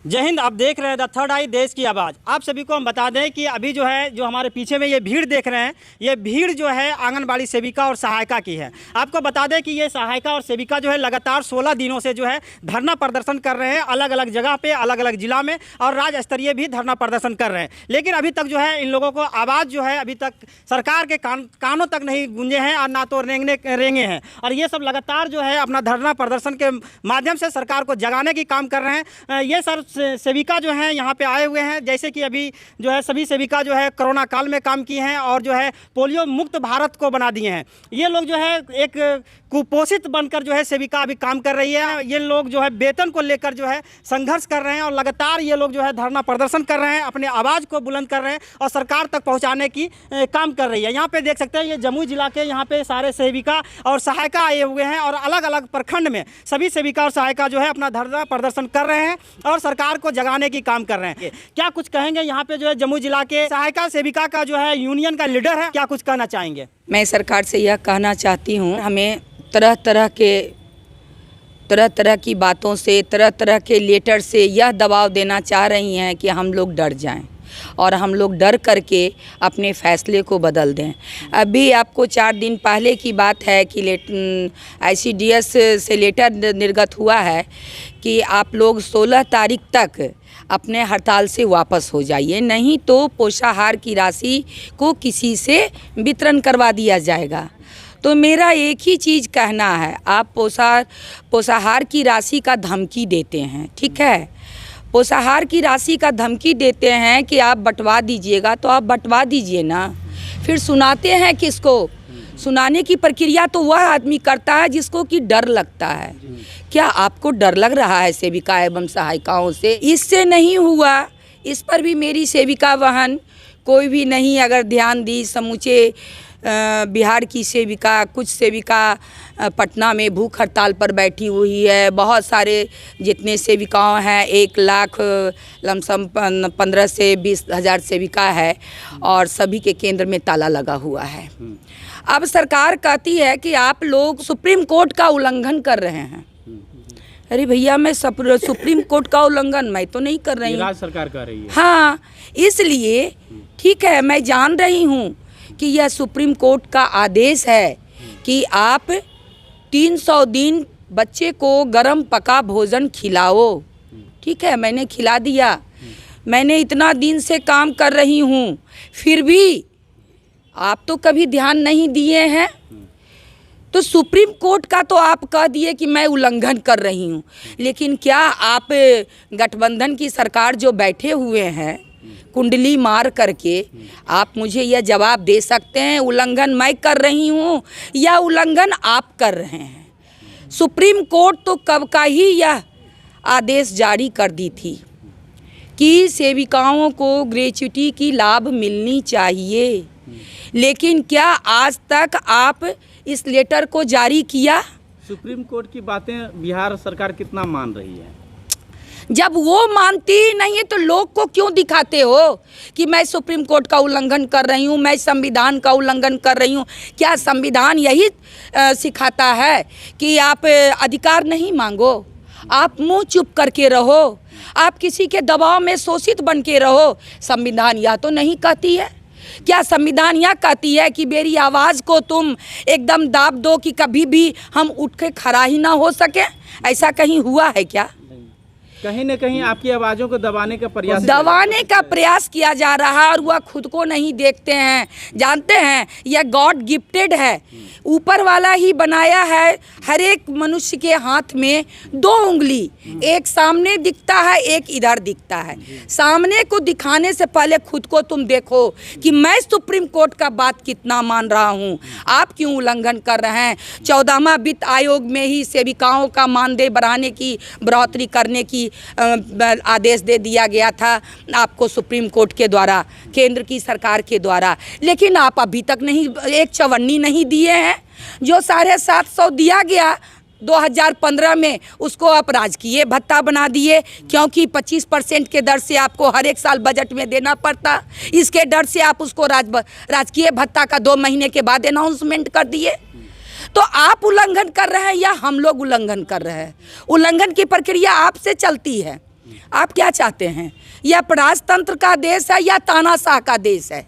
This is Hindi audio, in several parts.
जय हिंद। आप देख रहे हैं द थर्ड आई, देश की आवाज़। आप सभी को हम बता दें कि अभी जो है, जो हमारे पीछे में ये भीड़ देख रहे हैं, ये भीड़ जो है आंगनबाड़ी सेविका और सहायिका की है। आपको बता दें कि ये सहायिका और सेविका जो है लगातार 16 दिनों से जो है धरना प्रदर्शन कर रहे हैं, अलग अलग जगह पे, अलग अलग जिला में, और राज्य स्तरीय भी धरना प्रदर्शन कर रहे हैं। लेकिन अभी तक जो है इन लोगों को आवाज़ जो है अभी तक सरकार के कानों तक नहीं गूंजे हैं, और ना तो रेंगे हैं। और ये सब लगातार जो है अपना धरना प्रदर्शन के माध्यम से सरकार को जगाने की काम कर रहे हैं। ये सर सेविका जो हैं यहाँ पे आए हुए हैं, जैसे कि अभी जो है सभी सेविका जो है कोरोना काल में काम की हैं और जो है पोलियो मुक्त भारत को बना दिए हैं। ये लोग जो है एक कुपोषित बनकर जो है सेविका अभी काम कर रही है। ये लोग जो है वेतन को लेकर जो है संघर्ष कर रहे हैं, और लगातार ये लोग जो है धरना प्रदर्शन कर रहे हैं, अपने आवाज़ को बुलंद कर रहे हैं और सरकार तक पहुँचाने की काम कर रही है। यहाँ पे देख सकते हैं ये जमुई जिला के यहाँ पे सारे सेविका और सहायिका आए हुए हैं, और अलग अलग प्रखंड में सभी सेविका और सहायिका जो है अपना धरना प्रदर्शन कर रहे हैं और सरकार को जगाने की काम कर रहे हैं। क्या कुछ कहेंगे यहाँ पे जो है जमुई जिला के सहायिका सेविका का जो है यूनियन का लीडर है, क्या कुछ कहना चाहेंगे? मैं सरकार से यह कहना चाहती हूँ, हमें तरह तरह की बातों से, तरह तरह के लेटर से यह दबाव देना चाह रही हैं कि हम लोग डर जाएं और हम लोग डर करके अपने फैसले को बदल दें। अभी आपको 4 दिन पहले की बात है कि ICDS से लेटर निर्गत हुआ है कि आप लोग 16 तारीख तक अपने हड़ताल से वापस हो जाइए, नहीं तो पोषाहार की राशि को किसी से वितरण करवा दिया जाएगा। तो मेरा एक ही चीज़ कहना है, आप पोषाहार की राशि का धमकी देते हैं, ठीक है, पोषाहार की राशि का धमकी देते हैं कि आप बंटवा दीजिएगा, तो आप बंटवा दीजिए ना। फिर सुनाते हैं किसको? सुनाने की प्रक्रिया तो वह आदमी करता है जिसको कि डर लगता है। क्या आपको डर लग रहा है सेविका एवं सहायिकाओं से? इससे नहीं हुआ, इस पर भी मेरी सेविका बहन कोई भी नहीं अगर ध्यान दी। समूचे बिहार की सेविका, कुछ सेविका पटना में भूख हड़ताल पर बैठी हुई है। बहुत सारे जितने सेविकाओं हैं, 1 लाख लमसम 15 से 20 हज़ार सेविका है, और सभी के केंद्र में ताला लगा हुआ है। अब सरकार कहती है कि आप लोग सुप्रीम कोर्ट का उल्लंघन कर रहे हैं। अरे भैया, मैं सुप्रीम कोर्ट का उल्लंघन मैं तो नहीं कर रही हूँ, राज्य सरकार कर रही है। हाँ, इसलिए ठीक है, मैं जान रही हूँ कि यह सुप्रीम कोर्ट का आदेश है कि आप 300 दिन बच्चे को गरम पका भोजन खिलाओ। ठीक है, मैंने खिला दिया। मैंने इतना दिन से काम कर रही हूँ, फिर भी आप तो कभी ध्यान नहीं दिए हैं। तो सुप्रीम कोर्ट का तो आप कह दिए कि मैं उल्लंघन कर रही हूँ, लेकिन क्या आप गठबंधन की सरकार जो बैठे हुए हैं कुंडली मार करके, आप मुझे यह जवाब दे सकते हैं उल्लंघन मैं कर रही हूँ या उल्लंघन आप कर रहे हैं? सुप्रीम कोर्ट तो कब का ही यह आदेश जारी कर दी थी कि सेविकाओं को ग्रेच्युटी की लाभ मिलनी चाहिए, लेकिन क्या आज तक आप इस लेटर को जारी किया? सुप्रीम कोर्ट की बातें बिहार सरकार कितना मान रही है? जब वो मानती ही नहीं है तो लोग को क्यों दिखाते हो कि मैं सुप्रीम कोर्ट का उल्लंघन कर रही हूँ, मैं संविधान का उल्लंघन कर रही हूँ? क्या संविधान यही सिखाता है कि आप अधिकार नहीं मांगो, आप मुंह चुप करके रहो, आप किसी के दबाव में शोषित बन के रहो? संविधान यह तो नहीं कहती है। क्या संविधान यह कहती है कि मेरी आवाज़ को तुम एकदम दाब दो कि कभी भी हम उठ के खड़ा ही ना हो सके? ऐसा कहीं हुआ है क्या? कहीं न कहीं आपकी आवाज़ों को दबाने का प्रयास किया जा रहा है, और वह खुद को नहीं देखते हैं। जानते हैं यह गॉड गिफ्टेड है, ऊपर वाला ही बनाया है। हर एक मनुष्य के हाथ में 2 उंगली, एक सामने दिखता है, एक इधर दिखता है। सामने को दिखाने से पहले खुद को तुम देखो कि मैं सुप्रीम कोर्ट का बात कितना मान रहा हूँ, आप क्यों उल्लंघन कर रहे हैं? 14वां वित्त आयोग में ही सेविकाओं का मानदेय बढ़ाने की, बढ़ोतरी करने की आदेश दे दिया गया था आपको सुप्रीम कोर्ट के द्वारा, केंद्र की सरकार के द्वारा, लेकिन आप अभी तक नहीं, एक चवन्नी नहीं दिए हैं। जो 750 दिया गया 2015 में, उसको आप राजकीय भत्ता बना दिए, क्योंकि 25% के दर से आपको हर एक साल बजट में देना पड़ता। इसके डर से आप उसको राजकीय भत्ता का 2 महीने के बाद अनाउंसमेंट कर दिए। तो आप उल्लंघन कर रहे हैं या हम लोग उल्लंघन कर रहे हैं? उल्लंघन की प्रक्रिया आपसे चलती है। आप क्या चाहते हैं? यह राजतंत्र का देश है या तानाशाह का देश है?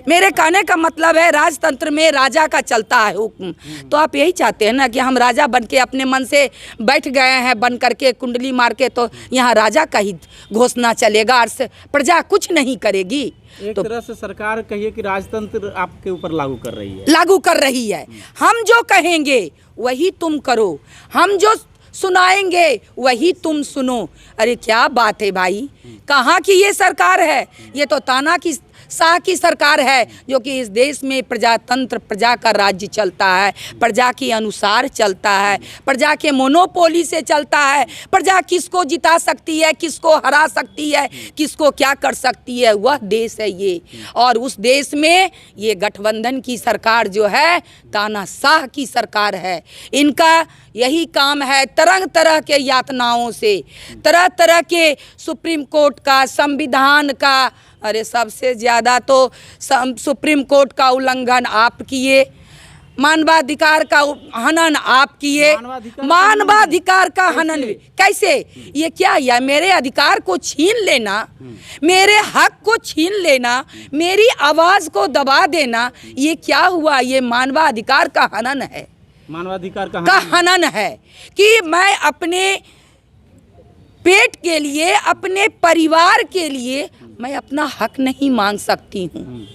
मेरे कहने का मतलब है राजतंत्र में राजा का चलता है हुक्म। तो आप यही चाहते हैं ना कि हम राजा बन के अपने मन से बैठ गए हैं, बन करके कुंडली मार के, तो यहाँ राजा का ही घोषणा चलेगा और प्रजा कुछ नहीं करेगी। एक तरह से सरकार कहिए कि राजतंत्र आपके ऊपर लागू कर रही है। लागू कर रही है। हम जो कहेंगे वही तुम करो, हम जो सुनाएंगे वही तुम सुनो। अरे क्या बात है भाई, कहाँ की ये सरकार है? ये तो तानाशाह की सरकार है, जो कि इस देश में प्रजातंत्र, प्रजा का राज्य चलता है, प्रजा के अनुसार चलता है, प्रजा के मोनोपोली से चलता है। प्रजा किसको जिता सकती है, किसको हरा सकती है, किसको क्या कर सकती है, वह देश है ये। और उस देश में ये गठबंधन की सरकार जो है तानाशाह की सरकार है। इनका यही काम है तरह तरह के यातनाओं से, तरह तरह के सुप्रीम कोर्ट का, संविधान का, अरे सबसे ज़्यादा तो सुप्रीम कोर्ट का उल्लंघन आप किए, मानवाधिकार का हनन आप किए, मानवाधिकार का हनन कैसे? ये क्या? या मेरे अधिकार को छीन लेना, मेरे हक को छीन लेना, मेरी आवाज़ को दबा देना, ये क्या हुआ? ये मानवाधिकार का हनन है, मानवाधिकार का हनन है कि मैं अपने पेट के लिए, अपने परिवार के लिए मैं अपना हक नहीं मांग सकती हूँ।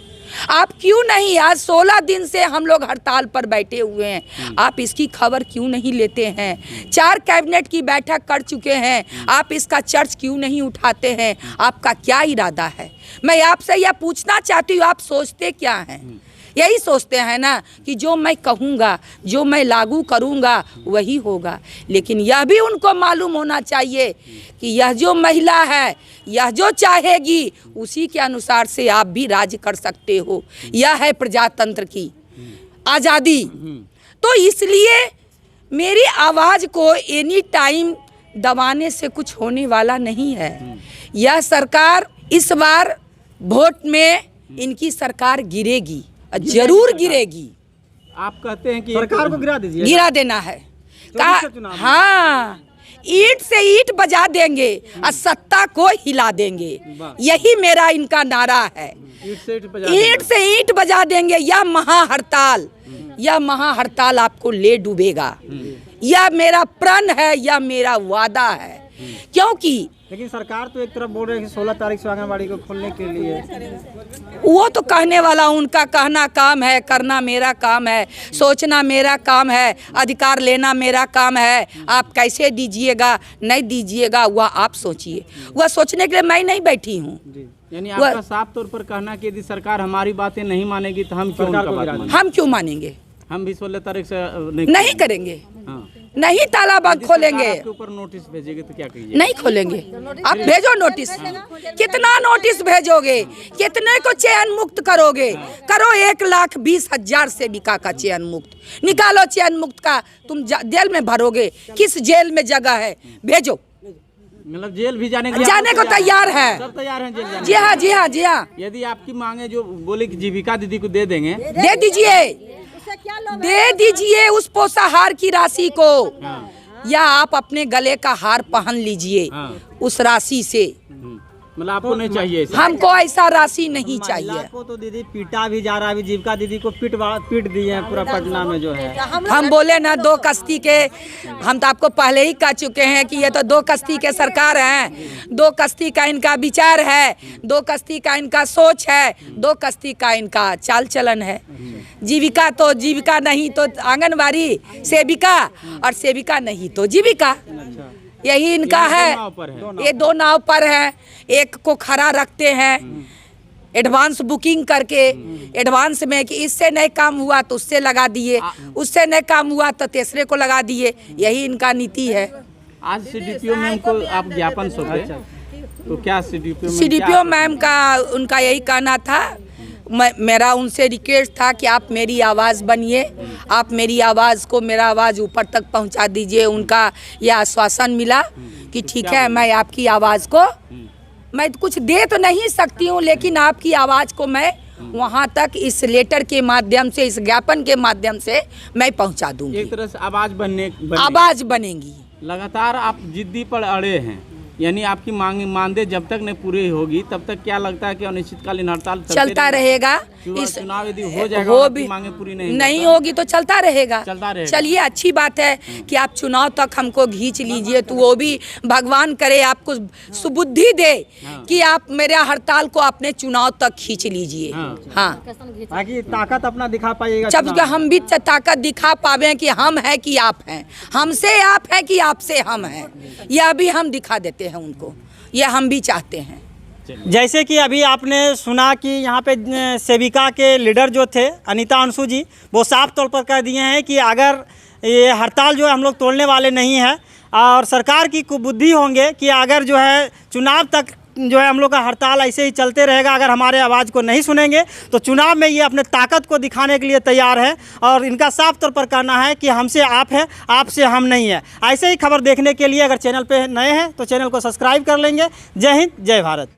आप क्यों नहीं, आज 16 दिन से हम लोग हड़ताल पर बैठे हुए हैं, आप इसकी खबर क्यों नहीं लेते हैं? 4 कैबिनेट की बैठक कर चुके हैं, आप इसका चर्च क्यों नहीं उठाते हैं? आपका क्या इरादा है? मैं आपसे यह पूछना चाहती हूँ, आप सोचते क्या हैं? यही सोचते हैं ना कि जो मैं कहूँगा, जो मैं लागू करूँगा वही होगा। लेकिन यह भी उनको मालूम होना चाहिए कि यह जो महिला है, यह जो चाहेगी उसी के अनुसार से आप भी राज्य कर सकते हो। यह है प्रजातंत्र की आज़ादी। तो इसलिए मेरी आवाज़ को एनी टाइम दबाने से कुछ होने वाला नहीं है। यह सरकार इस बार वोट में इनकी सरकार गिरेगी, जरूर गिरेगी। आप कहते हैं कि सरकार को गिरा दीजिए, गिरा देना है। हाँ, ईंट से ईंट बजा देंगे और सत्ता को हिला देंगे, यही मेरा इनका नारा है। ईंट से ईंट बजा देंगे। यह महाहड़ताल, यह महाहड़ताल आपको ले डूबेगा। यह मेरा प्रण है, यह मेरा वादा है। क्योंकि लेकिन सरकार तो एक तरफ बोल रही है कि 16 तारीख से आंगनबाड़ी को खोलने के लिए, वो तो कहने वाला उनका कहना काम है, करना मेरा काम है, सोचना मेरा काम है, अधिकार लेना मेरा काम है। आप कैसे दीजिएगा, नहीं दीजिएगा, वह आप सोचिए। वह सोचने के लिए मैं नहीं बैठी हूँ। यानी आपका साफ तौर पर कहना कि यदि सरकार हमारी बातें नहीं मानेगी तो हम क्यों उनका बात मानेंगे? हम क्यों मानेंगे? हम भी 16 तारीख से नहीं करेंगे। हाँ। नहीं ताला बंद खोलेंगे। आपके ऊपर नोटिस भेजेंगे तो क्या करिए? नहीं खोलेंगे। आप भेजो नोटिस। कितना नोटिस भेजोगे? कितने को चयन मुक्त करोगे? करो 1,20,000 सेविका का चयन मुक्त। निकालो चयन मुक्त का, तुम जेल में भरोगे। किस जेल में जगह है? भेजो। मतलब जेल भी जाने को तैयार है, सब तैयार हैं जेल जाने। जी हाँ, जी हाँ, जी हाँ। यदि आपकी मांगे जो बोले कि जीविका दीदी को दे देंगे, दे दीजिए, दे दीजिए उस पोषाहार की राशि को, या आप अपने गले का हार पहन लीजिए उस राशि से। मतलब आपको नहीं चाहिए ऐसा? हमको ऐसा राशि नहीं चाहिए। आपको तो दीदी पीटा भी जा रहा है, अभी जीविका दीदी को पीट दिए हैं पूरा पटना में जो है। हम बोले ना 2 कश्ती के, हम तो आपको पहले ही कह चुके हैं कि ये तो 2 कश्ती के सरकार हैं। 2 कश्ती का इनका विचार है, 2 कश्ती का इनका सोच है, 2 कश्ती का इनका चाल चलन है। जीविका तो जीविका नहीं तो आंगनबाड़ी, सेविका और सेविका नहीं तो जीविका, यही इनका है। ये 2 नाव पर है। एक को खड़ा रखते हैं एडवांस बुकिंग करके, एडवांस में कि इससे नहीं काम हुआ तो उससे लगा दिए, उससे नहीं काम हुआ तो तीसरे को लगा दिए। यही इनका नीति है। आज सीडीपीओ मैम को आप ज्ञापन सौंपे, तो क्या सीडीपीओ मैम का उनका यही कहना था, मेरा उनसे रिक्वेस्ट था कि आप मेरी आवाज़ बनिए, आप मेरी आवाज़ को, मेरा आवाज़ ऊपर तक पहुंचा दीजिए। उनका यह आश्वासन मिला कि ठीक है, मैं आपकी आवाज़ को, मैं कुछ दे तो नहीं सकती हूँ, लेकिन आपकी आवाज़ को मैं वहाँ तक इस लेटर के माध्यम से, इस ज्ञापन के माध्यम से मैं पहुँचा दूँगी। एक तरह से आवाज़ आवाज़ बनेगी। लगातार आप जिद्दी पर अड़े हैं यानी आपकी मानदेय जब तक नहीं पूरी होगी तब तक क्या लगता है कि अनिश्चितकालीन हड़ताल चलता रहेगा। चुनाव यदि हो जाएगा वो और भी आपकी मांगे पूरी नहीं होगी तो चलता रहेगा। चलता रहेगा। चलिए अच्छी बात है कि आप चुनाव तक हमको खींच लीजिए, तो वो भी भगवान करे आपको सुबुद्धि दे कि आप मेरे हड़ताल को अपने चुनाव तक खींच लीजिए। हाँ ताकि ताकत अपना दिखा पाइएगा जब चुनाव में। हम भी ताकत दिखा पावे कि हम हैं कि आप हैं, हमसे आप हैं कि आपसे हम हैं, यह भी हम दिखा देते हैं उनको, यह हम भी चाहते हैं। जैसे कि अभी आपने सुना कि यहाँ पे सेविका के लीडर जो थे अनीता अंशु जी, वो साफ तौर पर कह दिए हैं कि अगर ये हड़ताल जो है हम लोग तोड़ने वाले नहीं हैं, और सरकार की कुबुद्धि होंगे कि अगर जो है चुनाव तक जो है हम लोग का हड़ताल ऐसे ही चलते रहेगा, अगर हमारे आवाज़ को नहीं सुनेंगे तो चुनाव में ये अपने ताकत को दिखाने के लिए तैयार है। और इनका साफ तौर पर कहना है कि हमसे आप है, आपसे हम नहीं है। ऐसे ही खबर देखने के लिए अगर चैनल पे नए हैं तो चैनल को सब्सक्राइब कर लेंगे। जय हिंद, जय भारत।